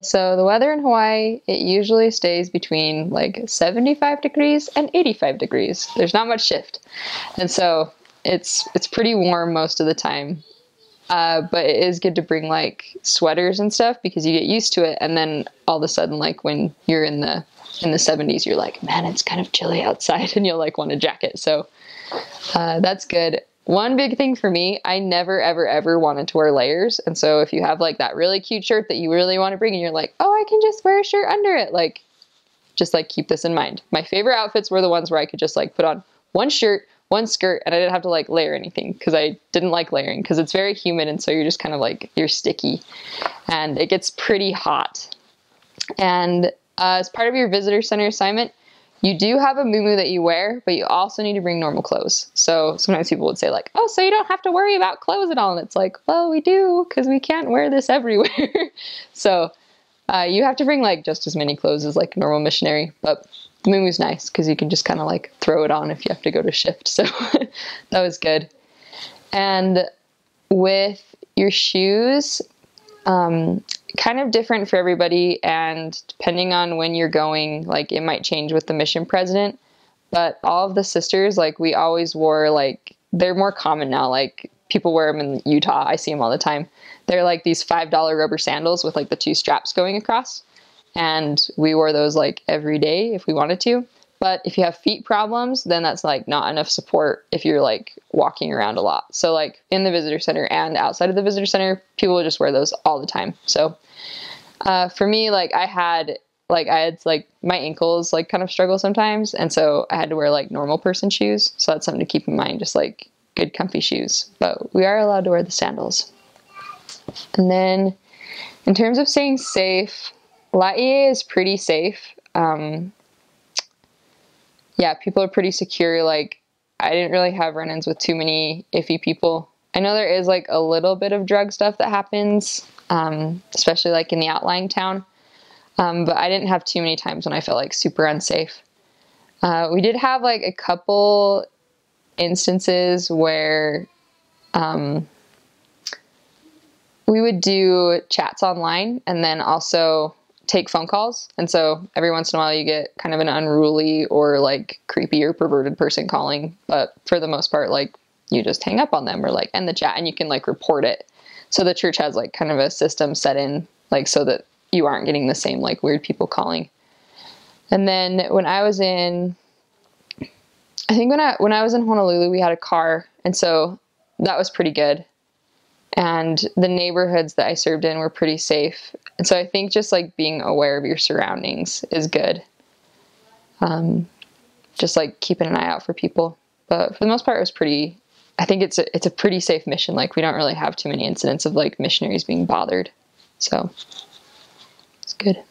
So the weather in Hawaii, it usually stays between like 75 degrees and 85 degrees. There's not much shift. And so it's pretty warm most of the time. But it is good to bring like sweaters and stuff because you get used to it. And then all of a sudden, like when you're in the 70s, you're like, man, it's kind of chilly outside, and you'll like want a jacket. So that's good. One big thing for me, I never, ever, ever wanted to wear layers. And so if you have like that really cute shirt that you really want to bring and you're like, oh, I can just wear a shirt under it. Like, just like keep this in mind. My favorite outfits were the ones where I could just like put on one shirt, one skirt, and I didn't have to like layer anything because I didn't like layering because it's very humid. And so you're just kind of like, you're sticky and it gets pretty hot. And as part of your visitor center assignment, you do have a muumuu that you wear, but you also need to bring normal clothes. So sometimes people would say like, oh, so you don't have to worry about clothes at all. And it's like, well, we do, because we can't wear this everywhere. So you have to bring like just as many clothes as like a normal missionary, but the muumuu's nice because you can just kind of like throw it on if you have to go to shift. So that was good. And with your shoes, kind of different for everybody, and depending on when you're going, like it might change with the mission president, but all of the sisters, like we always wore, like they're more common now, like people wear them in Utah, I see them all the time. They're like these $5 rubber sandals with like the 2 straps going across, and we wore those like every day if we wanted to. But if you have feet problems, then that's like not enough support if you're like walking around a lot. So like in the visitor center and outside of the visitor center, people will just wear those all the time. So for me, like I had like my ankles like kind of struggle sometimes. And so I had to wear like normal person shoes. So that's something to keep in mind, just like good comfy shoes. But we are allowed to wear the sandals. And then in terms of staying safe, Laie is pretty safe. Yeah, people are pretty secure. Like, I didn't really have run-ins with too many iffy people. I know there is like a little bit of drug stuff that happens, especially like in the outlying town. But I didn't have too many times when I felt like super unsafe. We did have like a couple instances where we would do chats online and then also take phone calls. And so every once in a while you get kind of an unruly or like creepy or perverted person calling. But for the most part, like you just hang up on them or like end the chat, and you can like report it. So the church has like kind of a system set in like so that you aren't getting the same like weird people calling. And then when I was in, I think when I was in Honolulu, we had a car. And so that was pretty good. And the neighborhoods that I served in were pretty safe. And so I think just like being aware of your surroundings is good. Just like keeping an eye out for people. But for the most part, it was pretty, I think it's a pretty safe mission. Like we don't really have too many incidents of like missionaries being bothered. So it's good.